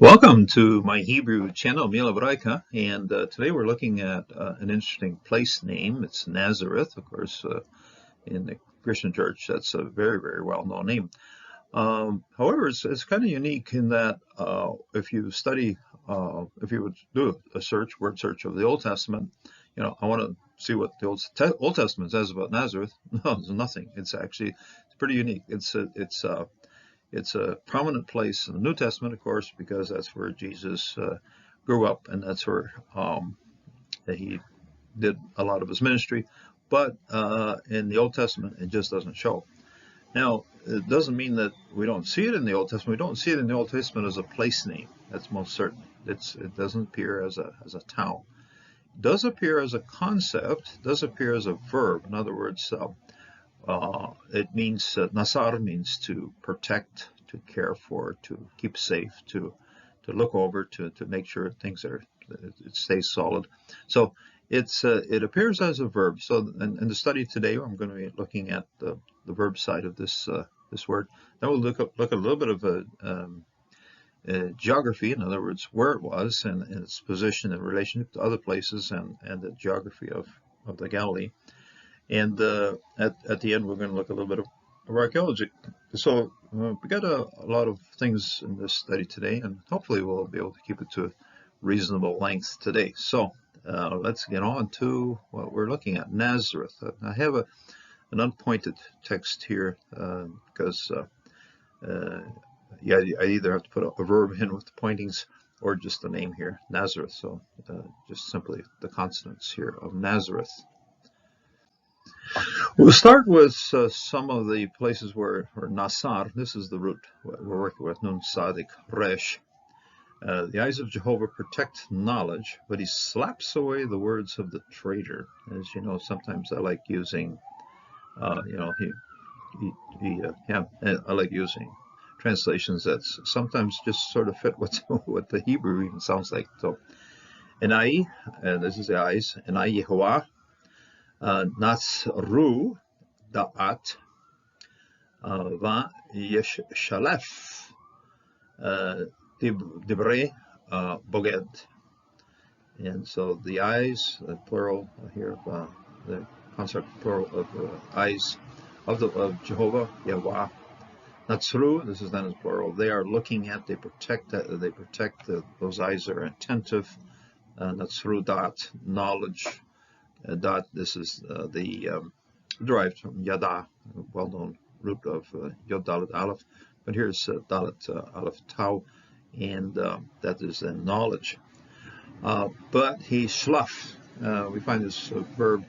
Welcome to my Hebrew channel, Mila Braika, and today we're looking at an interesting place name. It's Nazareth, of course, in the Christian church. That's a very, very well-known name. However, it's kind of unique in that if you study, if you would do a search, word search of the Old Testament, I want to see what the Old Testament says about Nazareth. No, there's nothing. It's pretty unique. It's a prominent place in the New Testament, of course, because that's where Jesus grew up, and that's where he did a lot of his ministry. But in the Old Testament, it just doesn't show. Now, it doesn't mean that we don't see it in the Old Testament. We don't see it in the Old Testament as a place name. That's most certain. It doesn't appear as a town. It does appear as a concept. It does appear as a verb. In other words, it means nasar means to protect, to care for, to keep safe, to look over, to make sure it stays solid. So it appears as a verb. So in the study today, I'm going to be looking at the verb side of this word. Then we'll look a little bit of geography, in other words, where it was and its position in relation to other places and the geography of the Galilee. And at the end, we're going to look a little bit of archaeology. So we got a lot of things in this study today, and hopefully we'll be able to keep it to a reasonable length today. So let's get on to what we're looking at, Nazareth. I have an unpointed text here because I either have to put a verb in with the pointings or just the name here, Nazareth. So just simply the consonants here of Nazareth. We'll start with some of the places where Nasar, this is the root we're working with, Nun Sadik Resh. The eyes of Jehovah protect knowledge, but he slaps away the words of the traitor. As you know, sometimes I like using, I like using translations that sometimes just sort of fit what the Hebrew even sounds like. So, Enai, this is the eyes, Enai Yehovah. Nasru da'at va yeshalef dibre boged. And so the eyes, the plural here, the concept plural of eyes of Jehovah, Yahweh. Natsru, this is then as plural. They are looking at, they protect, those eyes are attentive. Natsru da'at, knowledge. Dot, this is derived from yada, well-known root of yod dalet aleph, but here's dalet aleph tau, and that is knowledge. But he shlaf. We find this verb,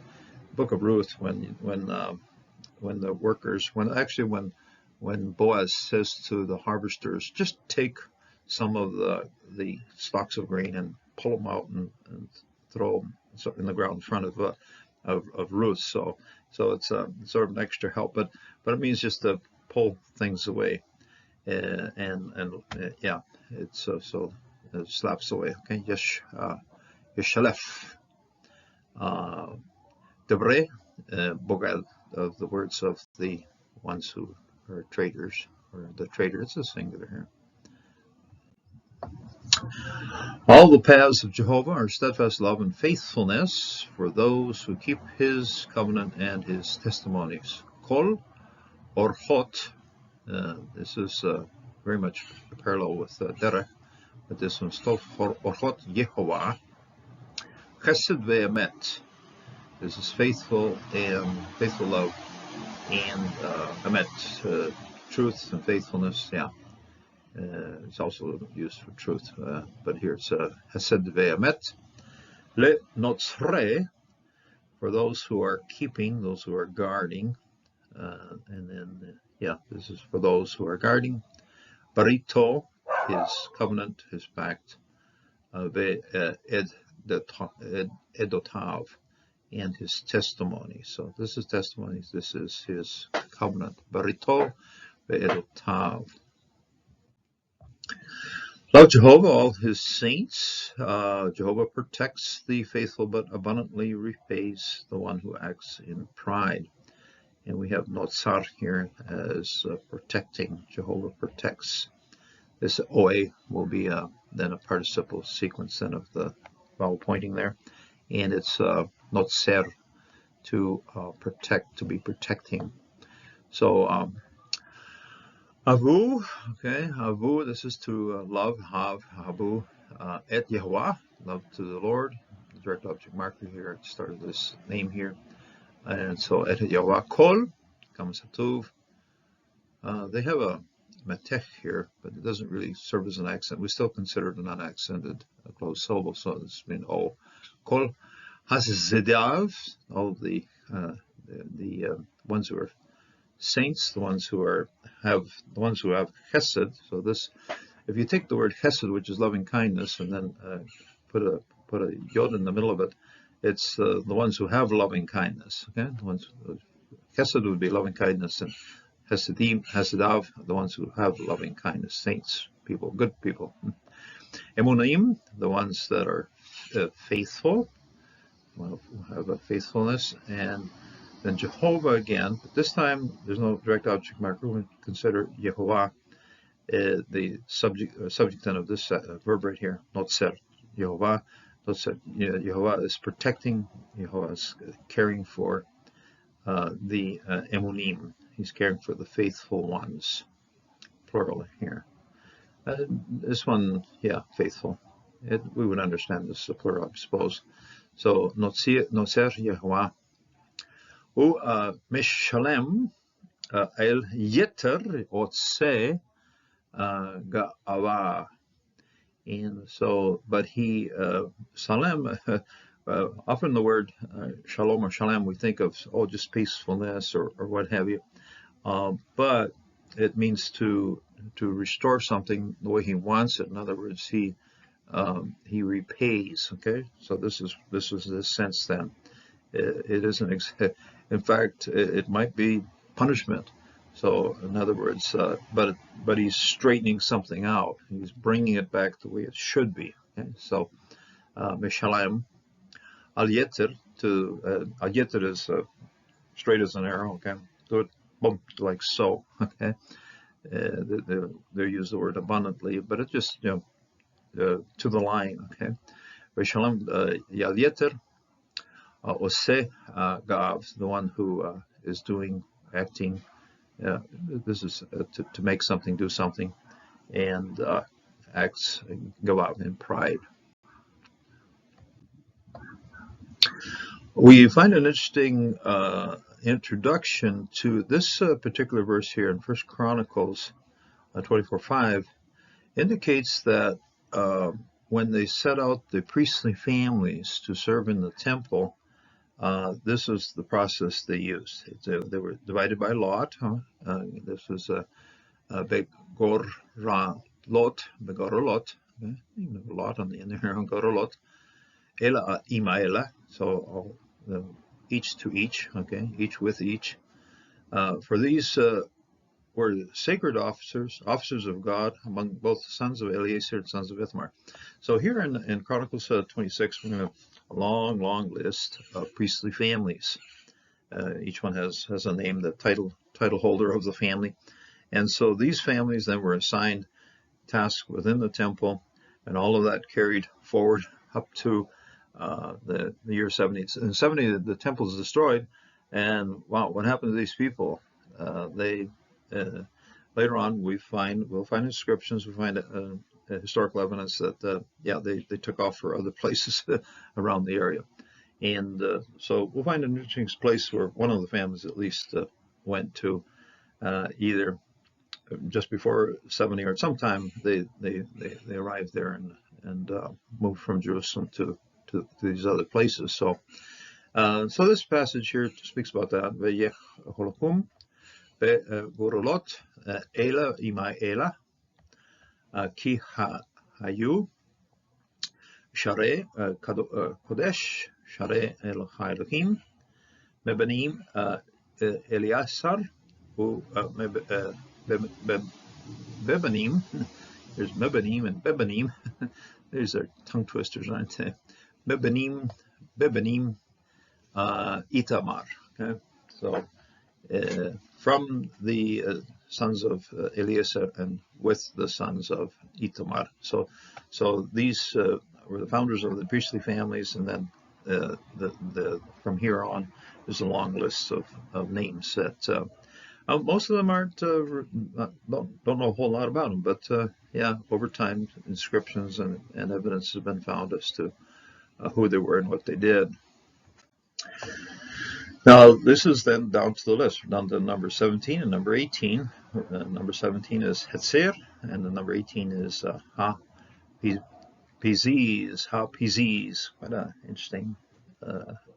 Book of Ruth, when the workers, when Boaz says to the harvesters, just take some of the stalks of grain and pull them out and throw them in the ground in front of Ruth. So it's sort of an extra help, but it means just to pull things away, yeah, it's so it slaps away. Okay, yeshalef, debre, bogad, of the words of the ones who are traitors, or the traitor. It's a singular here. All the paths of Jehovah are steadfast love and faithfulness for those who keep his covenant and his testimonies. Kol orchot, this is very much a parallel with Derech, but this one's called orchot Yehovah. Chesed ve'emet, this is faithful love, and emet, truth and faithfulness, yeah. It's also used for truth, but here it's Hesed ve'emet. Le notzre, for those who are keeping, those who are guarding, and then this is for those who are guarding. Barito, his covenant, his pact. Edotav, and his testimony. So this is testimonies. This is his covenant. Barito ve'edotav. Love Jehovah, all his saints. Jehovah protects the faithful, but abundantly repays the one who acts in pride. And we have Notzar here as protecting. Jehovah protects. This Oe will be then a participle sequence then of the vowel pointing there, and it's notser, to protect, to be protecting. So avu, okay, avu, this is to love, have, habu, et Yehovah, love to the Lord, the direct object marker here at the start of this name here. And so et Yehovah kol, comes hatuv. They have a metech here, but it doesn't really serve as an accent. We still consider it a non-accented closed syllable, so it's been o. Kol has-zedav, all the ones who are saints, the ones who have chesed. So this, if you take the word chesed, which is loving kindness, and then put a yod in the middle of it, it's the ones who have loving kindness. Okay, the ones chesed would be loving kindness, and Hasidim, Hasidav, the ones who have loving kindness, saints, people, good people. Emunim, the ones that are faithful, who have a faithfulness, and then Jehovah again, but this time there's no direct object marker. We consider Yehovah the subjectant of this verb right here, notser, Yehovah. Notser, Yehovah is protecting, Yehovah is caring for the emunim. He's caring for the faithful ones, plural here. This one, yeah, faithful. We would understand this as a plural, I suppose. So, notser Yehovah. Mishalem el yeter otse ga'ava. And so, but he, Salem, often the word shalom or shalem, we think of, just peacefulness or what have you. But it means to restore something the way he wants it. In other words, he repays. Okay, so this is the sense then. It isn't. In fact, it might be punishment. So, in other words, but he's straightening something out. He's bringing it back the way it should be. Okay? So, Mishalem al yeter, al yeter is straight as an arrow. Okay, do it, boom, like so. Okay, they use the word abundantly, but it's just to the line. Okay, Mishalem al yeter. Ose gav, the one who is doing, acting. This is to make something, do something, and acts go out in pride. We find an interesting introduction to this particular verse here in 1 Chronicles 24:5. Indicates that when they set out the priestly families to serve in the temple, this was the process they used. They were divided by lot. This was a begorolot, begorolot. Okay? Lot on the end there, begorolot. Ela imaela, so each to each. Okay, each with each. For these were sacred officers of God among both the sons of Eleazar and sons of Ithamar. So here in Chronicles 26, we're going to have a long list of priestly families. Each one has a name, the title holder of the family. And so these families then were assigned tasks within the temple, and all of that carried forward up to the year 70. In 70, the temple is destroyed, and wow, what happened to these people? Later on, we'll find inscriptions, we find historical evidence that they took off for other places around the area, and so we'll find an interesting place where one of the families at least went to, either just before 70 or sometime they arrived there and moved from Jerusalem to these other places. So this passage here speaks about that. Gorolot Ela ima Ela ki hayu share kodesh share el Elohim mebanim Eliasar u bebanim. There's mebanim and bebanim. These are tongue twisters, aren't they? Bebanim Itamar. Okay, so from the sons of Eliezer and with the sons of Itamar. So these were the founders of the priestly families, and then from here on there's a long list of names that most of them aren't don't know a whole lot about them, but yeah, over time inscriptions and evidence has been found as to who they were and what they did. Now, this is then down to the list. We're down to number 17 and number 18. Number 17 is Hetzer, and the number 18 is Ha-Pizis. Quite an interesting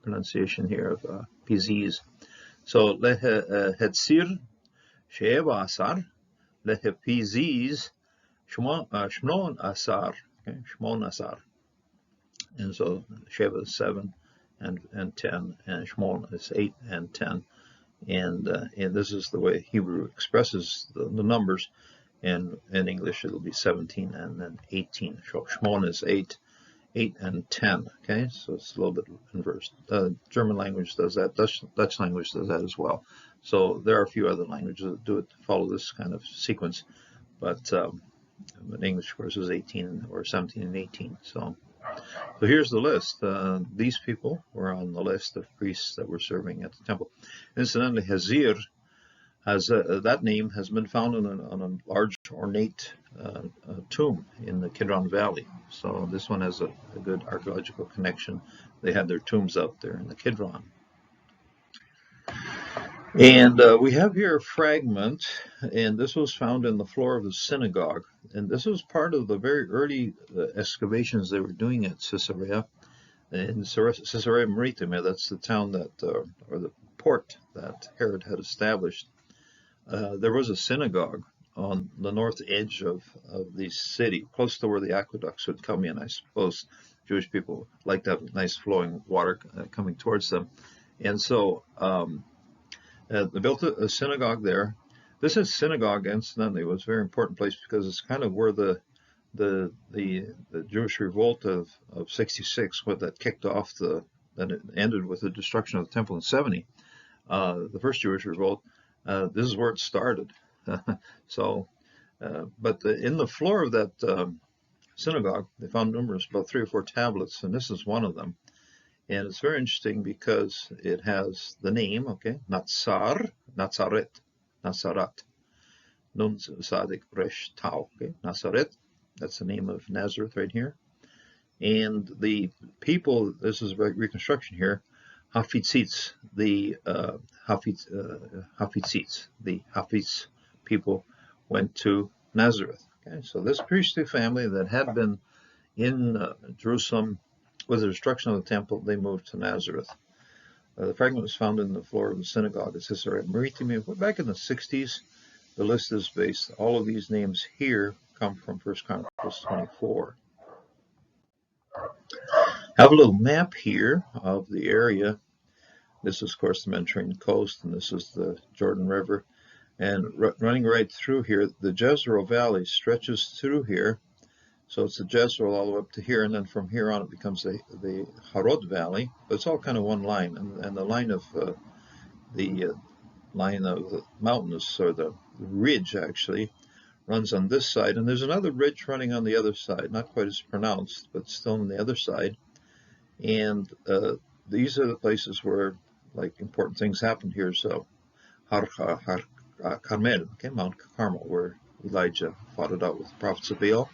pronunciation here of Pizis. So, Hetzer, Sheva Asar, Pizis, Shmon Asar. Okay, Shmon Asar. And so, Sheva is 7. And 10, and Shmon is 8 and 10, and this is the way Hebrew expresses the numbers. And in English it'll be 17 and then 18. So Shmon is 8 and 10. Okay, so it's a little bit inverse. German language does that. Dutch language does that as well. So there are a few other languages that do it, follow this kind of sequence, but English, of course, is 18 or 17 and 18. So here's the list. These people were on the list of priests that were serving at the temple. Incidentally, Hazir, that name has been found on a large ornate tomb in the Kidron Valley. So this one has a good archaeological connection. They had their tombs up there in the Kidron. And we have here a fragment, and this was found in the floor of the synagogue. And this was part of the very early excavations they were doing at Caesarea. In Caesarea Maritima, that's the town that, or the port that Herod had established. There was a synagogue on the north edge of the city, close to where the aqueducts would come in. I suppose Jewish people like to have nice flowing water coming towards them. And so they built a synagogue there. This is synagogue, incidentally, was a very important place because it's kind of where the Jewish revolt of 66, what that kicked off, that it ended with the destruction of the temple in 70. The first Jewish revolt. This is where it started. So, but in the floor of that synagogue, they found about 3 or 4 tablets, and this is one of them. And it's very interesting because it has the name, okay, Nazaret, Nun Sadik Resh Tau, okay, Nazareth. That's the name of Nazareth right here. And the people, this is reconstruction here, Hafitzits, the Hafiz people went to Nazareth. Okay, so this priestly family that had been in Jerusalem with the destruction of the temple, they moved to Nazareth. The fragment was found in the floor of the synagogue at Caesarea Maritima. Back in the 60s, the list is based. All of these names here come from 1 Chronicles 24. I have a little map here of the area. This is, of course, the Mediterranean coast, and this is the Jordan River. And running right through here, the Jezreel Valley stretches through here. So it's the Jezreel all the way up to here, and then from here on it becomes the Harod Valley. But it's all kind of one line, and the line of the mountains, or the ridge actually, runs on this side. And there's another ridge running on the other side, not quite as pronounced, but still on the other side. And these are the places where like important things happened here. So Har Carmel, okay, Mount Carmel, where Elijah fought it out with the prophets of Baal.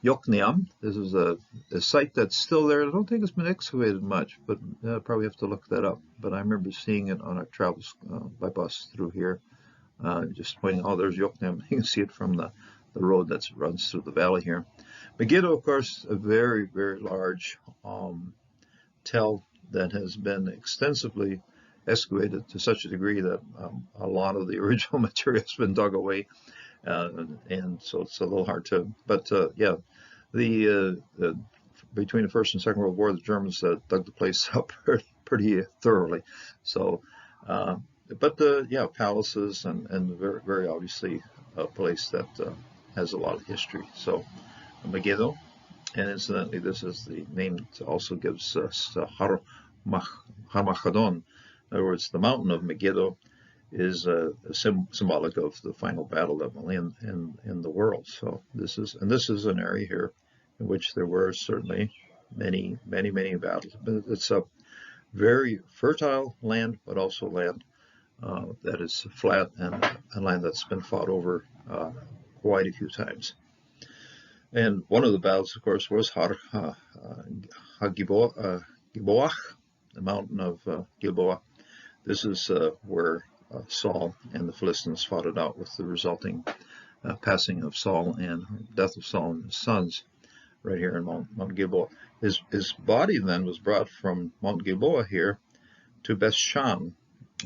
Yokneam, this is a site that's still there. I don't think it's been excavated much, but probably have to look that up. But I remember seeing it on our travels by bus through here. Just pointing, oh, there's Yokneam. You can see it from the road that runs through the valley here. Megiddo, of course, a very, very large tell that has been extensively excavated to such a degree that a lot of the original material has been dug away. And so it's a little hard to, but yeah, between the First and Second World War, the Germans dug the place up pretty thoroughly. So, but yeah, palaces and very, very obviously a place that has a lot of history. So, Megiddo, and incidentally, this is the name that also gives us Har Machadon. In other words, the mountain of Megiddo. is symbolic of the final battle that will end in the world. So this is an area here in which there were certainly many battles. But it's a very fertile land, but also land that is flat and a land that's been fought over quite a few times. And one of the battles, of course, was Gilboa, the mountain of Gilboa. This is where Saul and the Philistines fought it out, with the resulting passing of Saul and death of Saul and his sons right here in Mount Gilboa. His body then was brought from Mount Gilboa here to Bethshan,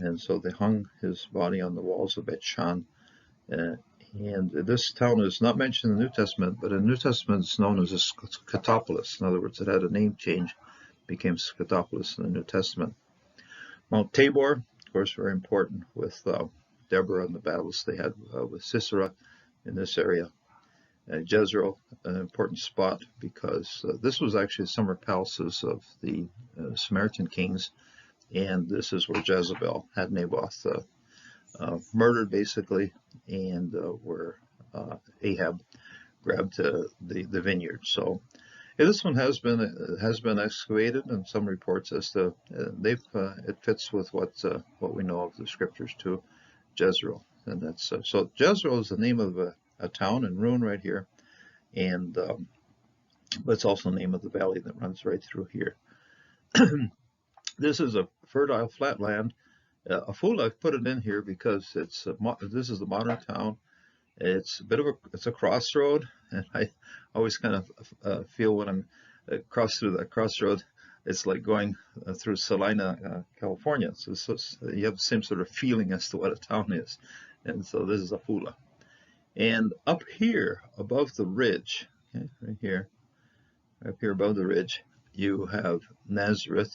and so they hung his body on the walls of Bethshan. And this town is not mentioned in the New Testament, but in the New Testament it's known as Scotopolis. In other words, it had a name change, became Scotopolis in the New Testament. Mount Tabor, of course, very important with Deborah and the battles they had with Sisera in this area. Jezreel, an important spot because this was actually the summer palaces of the Samaritan kings, and this is where Jezebel had Naboth murdered, basically, and where Ahab grabbed the vineyard. So this one has been excavated, and some reports as to it fits with what we know of the scriptures too, Jezreel, and that's so Jezreel is the name of a town in ruin right here, and but it's also the name of the valley that runs right through here. This is a fertile flat land. A fool, I've put it in here because this is the modern town. It's a crossroad, and I always kind of feel when I'm across through that crossroad, it's like going through Salina, California. So you have the same sort of feeling as to what a town is, and so this is Afula. And up here above the ridge, okay, right here, up here above the ridge, you have Nazareth.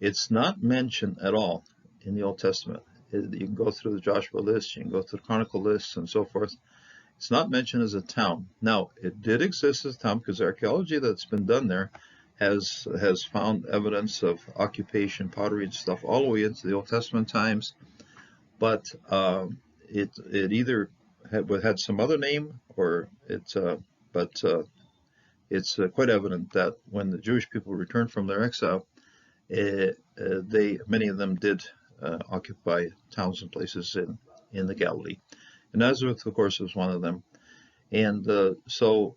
It's not mentioned at all in the Old Testament. You can go through the Joshua list, you can go through the Chronicle lists, and so forth. It's not mentioned as a town. Now, it did exist as a town because the archaeology that's been done there has found evidence of occupation, pottery, and stuff all the way into the Old Testament times. But it either had some other name, or it's quite evident that when the Jewish people returned from their exile, many of them did occupy towns and places in the Galilee. And Nazareth, of course, was one of them. And so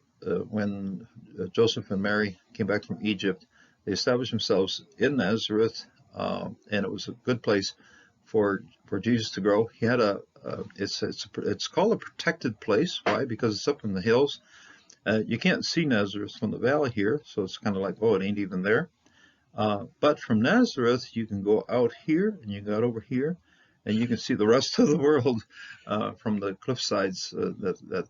when Joseph and Mary came back from Egypt, they established themselves in Nazareth, and it was a good place for Jesus to grow. He had it's called a protected place. Why? Because it's up in the hills. You can't see Nazareth from the valley here, so it's kind of like, oh, it ain't even there. But from Nazareth, you can go out here, and you can go out over here, and you can see the rest of the world from the cliff sides that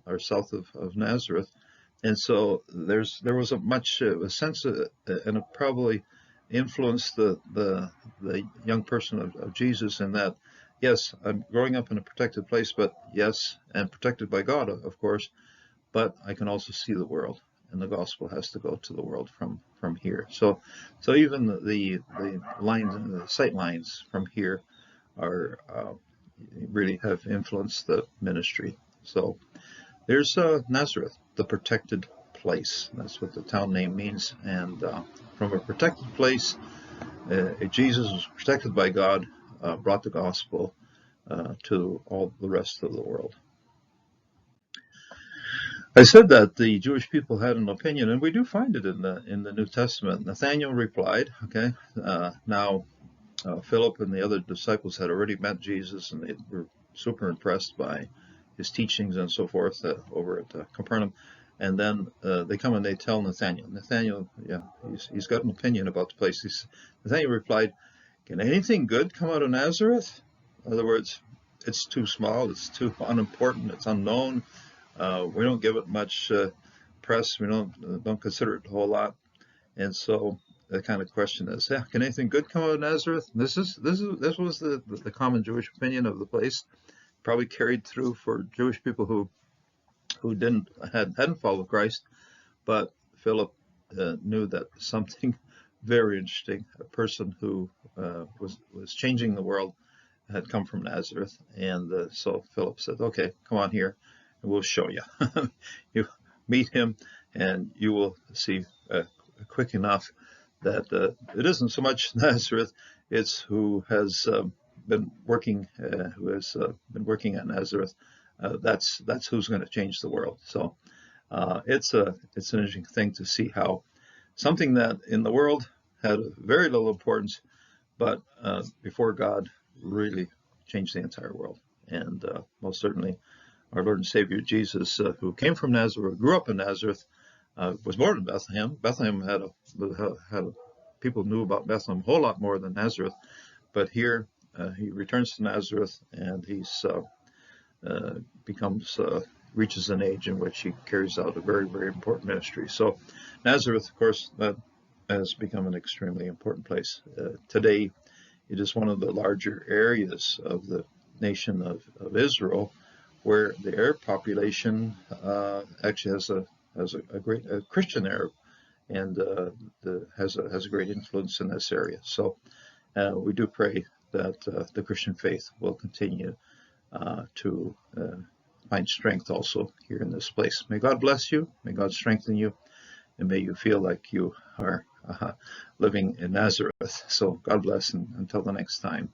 are south of Nazareth. And so there was a sense of, and it probably influenced the young person of Jesus in that, yes, I'm growing up in a protected place, but yes, and protected by God, of course, but I can also see the world. And the gospel has to go to the world from here. So even the lines and the sight lines from here are really have influenced the ministry. So there's Nazareth, the protected place. That's what the town name means. And from a protected place, Jesus was protected by God, brought the gospel to all the rest of the world. I said that the Jewish people had an opinion, and we do find it in the New Testament. Nathanael replied, okay, now Philip and the other disciples had already met Jesus, and they were super impressed by his teachings and so forth over at Capernaum. And then they come and they tell Nathanael. Nathanael, yeah, he's got an opinion about the place. Nathanael replied, can anything good come out of Nazareth? In other words, it's too small, it's too unimportant, it's unknown. We don't give it much press. We don't consider it a whole lot, and so the kind of question is, yeah, can anything good come out of Nazareth? This was the common Jewish opinion of the place, probably carried through for Jewish people who hadn't followed Christ, but Philip knew that something very interesting, a person who was changing the world, had come from Nazareth, and so Philip said, "Okay, come on here, and we'll show you." You meet him, and you will see quick enough that it isn't so much Nazareth; it's who has been working at Nazareth. That's who's going to change the world. So it's an interesting thing to see how something that in the world had very little importance, but before God really changed the entire world. And most certainly our Lord and Savior Jesus, who came from Nazareth, grew up in Nazareth, was born in Bethlehem. Bethlehem people knew about Bethlehem a whole lot more than Nazareth, but here he returns to Nazareth, and he's reaches an age in which he carries out a very, very important ministry. So Nazareth, of course, that has become an extremely important place. Today, it is one of the larger areas of the nation of Israel, where the Arab population actually has a great Christian Arab, and has a great influence in this area. So we do pray that the Christian faith will continue to find strength also here in this place. May God bless you. May God strengthen you. And may you feel like you are living in Nazareth. So God bless, and until the next time.